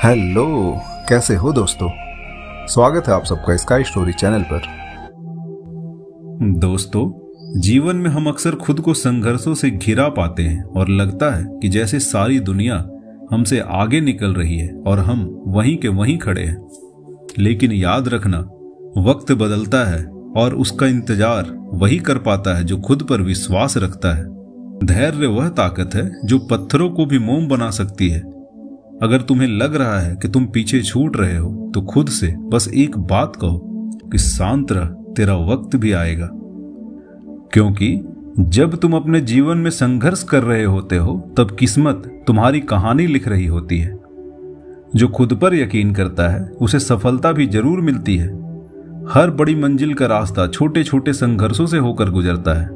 Hello, कैसे हो दोस्तों। स्वागत है आप सबका स्काई स्टोरी चैनल पर। दोस्तों, जीवन में हम अक्सर खुद को संघर्षों से घिरा पाते हैं और लगता है कि जैसे सारी दुनिया हमसे आगे निकल रही है और हम वहीं के वहीं खड़े हैं। लेकिन याद रखना, वक्त बदलता है और उसका इंतजार वही कर पाता है जो खुद पर विश्वास रखता है। धैर्य वह ताकत है जो पत्थरों को भी मोम बना सकती है। अगर तुम्हें लग रहा है कि तुम पीछे छूट रहे हो तो खुद से बस एक बात कहो कि शांत रह, तेरा वक्त भी आएगा। क्योंकि जब तुम अपने जीवन में संघर्ष कर रहे होते हो तब किस्मत तुम्हारी कहानी लिख रही होती है। जो खुद पर यकीन करता है उसे सफलता भी जरूर मिलती है। हर बड़ी मंजिल का रास्ता छोटे छोटे संघर्षों से होकर गुजरता है।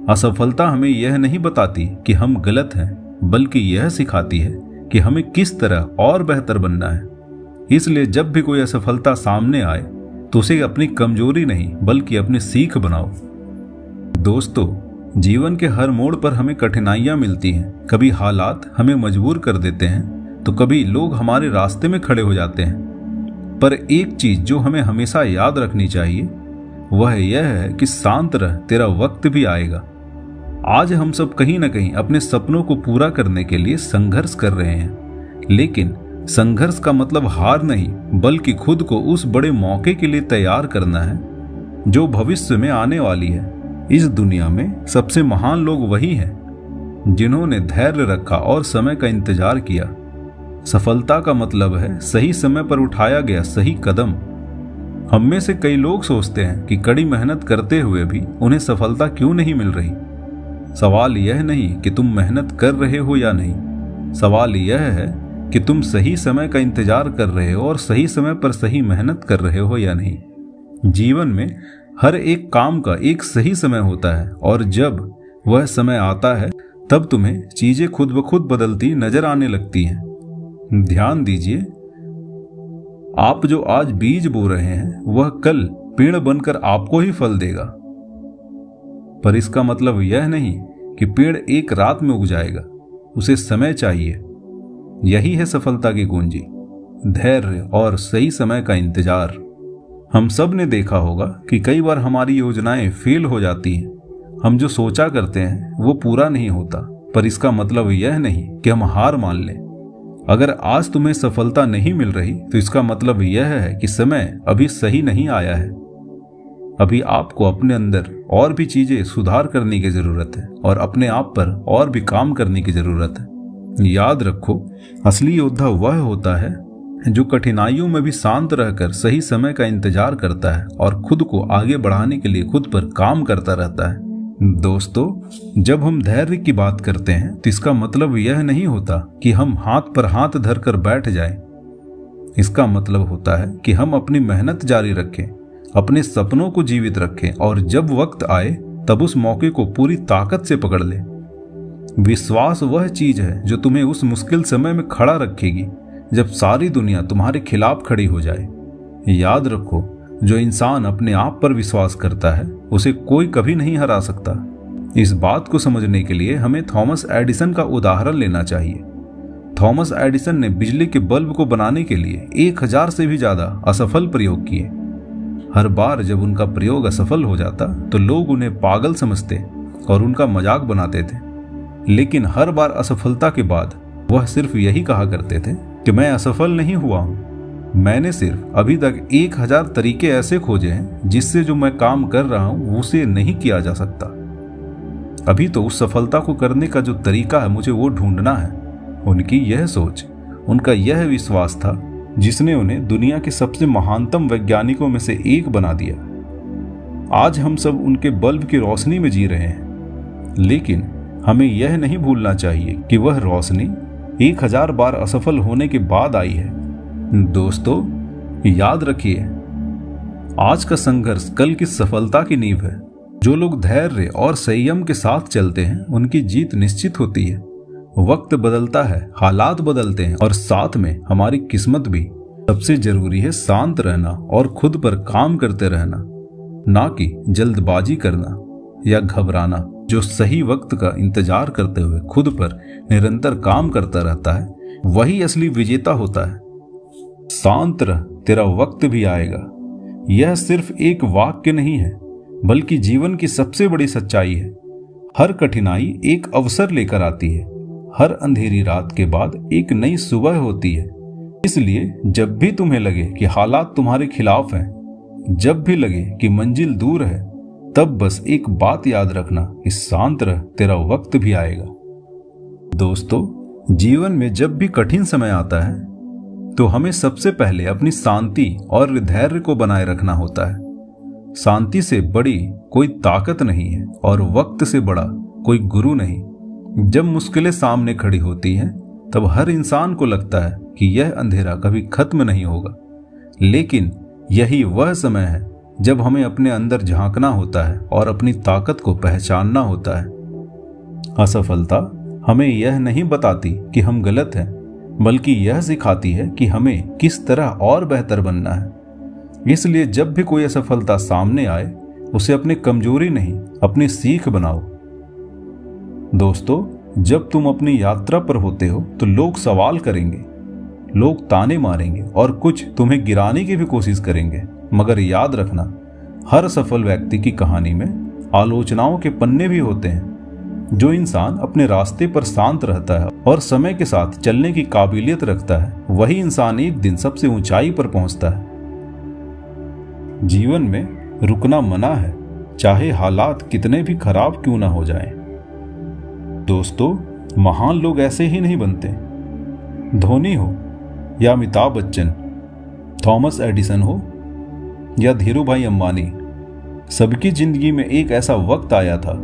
असफलता हमें यह नहीं बताती कि हम गलत हैं, बल्कि यह सिखाती है कि हमें किस तरह और बेहतर बनना है। इसलिए जब भी कोई असफलता सामने आए तो उसे अपनी कमजोरी नहीं बल्कि अपनी सीख बनाओ। दोस्तों, जीवन के हर मोड़ पर हमें कठिनाइयां मिलती हैं। कभी हालात हमें मजबूर कर देते हैं तो कभी लोग हमारे रास्ते में खड़े हो जाते हैं। पर एक चीज जो हमें हमेशा याद रखनी चाहिए वह यह है कि शांत रह, तेरा वक्त भी आएगा। आज हम सब कहीं ना कहीं अपने सपनों को पूरा करने के लिए संघर्ष कर रहे हैं, लेकिन संघर्ष का मतलब हार नहीं बल्कि खुद को उस बड़े मौके के लिए तैयार करना है जो भविष्य में आने वाली है। इस दुनिया में सबसे महान लोग वही हैं जिन्होंने धैर्य रखा और समय का इंतजार किया। सफलता का मतलब है सही समय पर उठाया गया सही कदम। हम में से कई लोग सोचते हैं कि कड़ी मेहनत करते हुए भी उन्हें सफलता क्यों नहीं मिल रही। सवाल यह नहीं कि तुम मेहनत कर रहे हो या नहीं, सवाल यह है कि तुम सही समय का इंतजार कर रहे हो और सही समय पर सही मेहनत कर रहे हो या नहीं। जीवन में हर एक काम का एक सही समय होता है और जब वह समय आता है तब तुम्हें चीजें खुद ब खुद बदलती नजर आने लगती हैं। ध्यान दीजिए, आप जो आज बीज बो रहे हैं वह कल पेड़ बनकर आपको ही फल देगा। पर इसका मतलब यह नहीं कि पेड़ एक रात में उग जाएगा, उसे समय चाहिए। यही है सफलता की कुंजी, धैर्य और सही समय का इंतजार। हम सब ने देखा होगा कि कई बार हमारी योजनाएं फेल हो जाती हैं। हम जो सोचा करते हैं वो पूरा नहीं होता, पर इसका मतलब यह नहीं कि हम हार मान लें। अगर आज तुम्हें सफलता नहीं मिल रही तो इसका मतलब यह है कि समय अभी सही नहीं आया है। अभी आपको अपने अंदर और भी चीजें सुधार करने की जरूरत है और अपने आप पर और भी काम करने की जरूरत है। याद रखो, असली योद्धा वह होता है जो कठिनाइयों में भी शांत रहकर सही समय का इंतजार करता है और खुद को आगे बढ़ाने के लिए खुद पर काम करता रहता है। दोस्तों, जब हम धैर्य की बात करते हैं तो इसका मतलब यह नहीं होता कि हम हाथ पर हाथ धरकर बैठ जाएं। इसका मतलब होता है कि हम अपनी मेहनत जारी रखें, अपने सपनों को जीवित रखें और जब वक्त आए तब उस मौके को पूरी ताकत से पकड़ ले। विश्वास वह चीज है जो तुम्हें उस मुश्किल समय में खड़ा रखेगी जब सारी दुनिया तुम्हारे खिलाफ खड़ी हो जाए। याद रखो, जो इंसान अपने आप पर विश्वास करता है उसे कोई कभी नहीं हरा सकता। इस बात को समझने के लिए हमें थॉमस एडिसन का उदाहरण लेना चाहिए। थॉमस एडिसन ने बिजली के बल्ब को बनाने के लिए 1000 से भी ज्यादा असफल प्रयोग किए। हर बार जब उनका प्रयोग असफल हो जाता तो लोग उन्हें पागल समझते और उनका मजाक बनाते थे। लेकिन हर बार असफलता के बाद वह सिर्फ यही कहा करते थे कि मैं असफल नहीं हुआ हूं, मैंने सिर्फ अभी तक 1000 तरीके ऐसे खोजे हैं जिससे जो मैं काम कर रहा हूं उसे नहीं किया जा सकता। अभी तो उस सफलता को करने का जो तरीका है मुझे वो ढूंढना है। उनकी यह सोच, उनका यह विश्वास था जिसने उन्हें दुनिया के सबसे महानतम वैज्ञानिकों में से एक बना दिया। आज हम सब उनके बल्ब की रोशनी में जी रहे हैं, लेकिन हमें यह नहीं भूलना चाहिए कि वह रोशनी 1000 बार असफल होने के बाद आई है। दोस्तों, याद रखिए, आज का संघर्ष कल की सफलता की नींव है। जो लोग धैर्य और संयम के साथ चलते हैं उनकी जीत निश्चित होती है। वक्त बदलता है, हालात बदलते हैं और साथ में हमारी किस्मत भी। सबसे जरूरी है शांत रहना और खुद पर काम करते रहना, ना कि जल्दबाजी करना या घबराना। जो सही वक्त का इंतजार करते हुए खुद पर निरंतर काम करता रहता है वही असली विजेता होता है। शांत रह, तेरा वक्त भी आएगा। यह सिर्फ एक वाक्य नहीं है, बल्कि जीवन की सबसे बड़ी सच्चाई है। हर कठिनाई एक अवसर लेकर आती है। हर अंधेरी रात के बाद एक नई सुबह होती है। इसलिए जब भी तुम्हें लगे कि हालात तुम्हारे खिलाफ हैं, जब भी लगे कि मंजिल दूर है, तब बस एक बात याद रखना कि शांत रह, तेरा वक्त भी आएगा। दोस्तों, जीवन में जब भी कठिन समय आता है तो हमें सबसे पहले अपनी शांति और धैर्य को बनाए रखना होता है। शांति से बड़ी कोई ताकत नहीं है और वक्त से बड़ा कोई गुरु नहीं। जब मुश्किलें सामने खड़ी होती हैं, तब हर इंसान को लगता है कि यह अंधेरा कभी खत्म नहीं होगा। लेकिन यही वह समय है जब हमें अपने अंदर झांकना होता है और अपनी ताकत को पहचानना होता है। असफलता हमें यह नहीं बताती कि हम गलत हैं, बल्कि यह सिखाती है कि हमें किस तरह और बेहतर बनना है। इसलिए जब भी कोई असफलता सामने आए, उसे अपनी कमजोरी नहीं, अपनी सीख बनाओ। दोस्तों, जब तुम अपनी यात्रा पर होते हो तो लोग सवाल करेंगे, लोग ताने मारेंगे और कुछ तुम्हें गिराने की भी कोशिश करेंगे। मगर याद रखना, हर सफल व्यक्ति की कहानी में आलोचनाओं के पन्ने भी होते हैं। जो इंसान अपने रास्ते पर शांत रहता है और समय के साथ चलने की काबिलियत रखता है, वही इंसान एक दिन सबसे ऊंचाई पर पहुंचता है। जीवन में रुकना मना है, चाहे हालात कितने भी खराब क्यों ना हो जाएं। दोस्तों, महान लोग ऐसे ही नहीं बनते। धोनी हो या अमिताभ बच्चन, थॉमस एडिसन हो या धीरूभाई अंबानी, सबकी जिंदगी में एक ऐसा वक्त आया था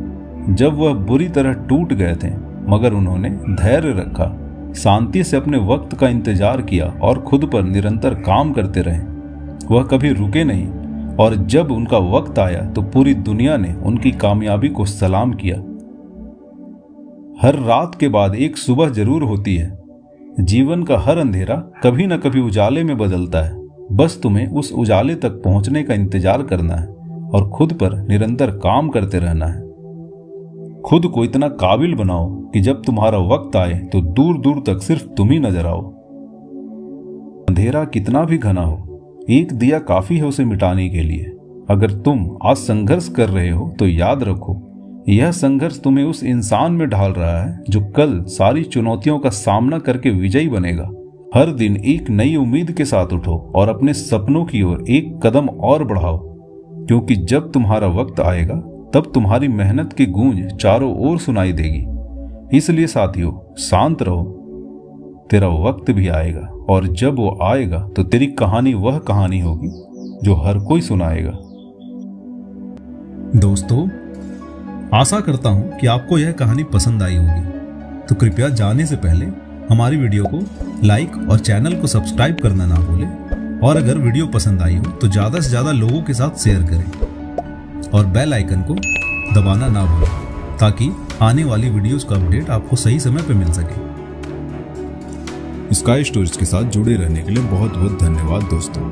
जब वह बुरी तरह टूट गए थे, मगर उन्होंने धैर्य रखा, शांति से अपने वक्त का इंतजार किया और खुद पर निरंतर काम करते रहे। वह कभी रुके नहीं और जब उनका वक्त आया तो पूरी दुनिया ने उनकी कामयाबी को सलाम किया। हर रात के बाद एक सुबह जरूर होती है। जीवन का हर अंधेरा कभी न कभी उजाले में बदलता है। बस तुम्हें उस उजाले तक पहुंचने का इंतजार करना है और खुद पर निरंतर काम करते रहना है। खुद को इतना काबिल बनाओ कि जब तुम्हारा वक्त आए तो दूर दूर तक सिर्फ तुम ही नजर आओ। अंधेरा कितना भी घना हो, एक दिया काफी है उसे मिटाने के लिए। अगर तुम आज संघर्ष कर रहे हो तो याद रखो, यह संघर्ष तुम्हें उस इंसान में ढाल रहा है जो कल सारी चुनौतियों का सामना करके विजयी बनेगा। हर दिन एक नई उम्मीद के साथ उठो और अपने सपनों की ओर एक कदम और बढ़ाओ, क्योंकि जब तुम्हारा वक्त आएगा तब तुम्हारी मेहनत की गूंज चारों ओर सुनाई देगी। इसलिए साथियों, शांत रहो, तेरा वक्त भी आएगा और जब वो आएगा तो तेरी कहानी वह कहानी होगी जो हर कोई सुनाएगा। दोस्तों, आशा करता हूं कि आपको यह कहानी पसंद आई होगी। तो कृपया जाने से पहले हमारी वीडियो को लाइक और चैनल को सब्सक्राइब करना ना भूलें। और अगर वीडियो पसंद आई हो तो ज़्यादा से ज़्यादा लोगों के साथ शेयर करें और बेल आइकन को दबाना ना भूलें, ताकि आने वाली वीडियोस का अपडेट आपको सही समय पर मिल सके। स्काई स्टोरीज के साथ जुड़े रहने के लिए बहुत बहुत धन्यवाद दोस्तों।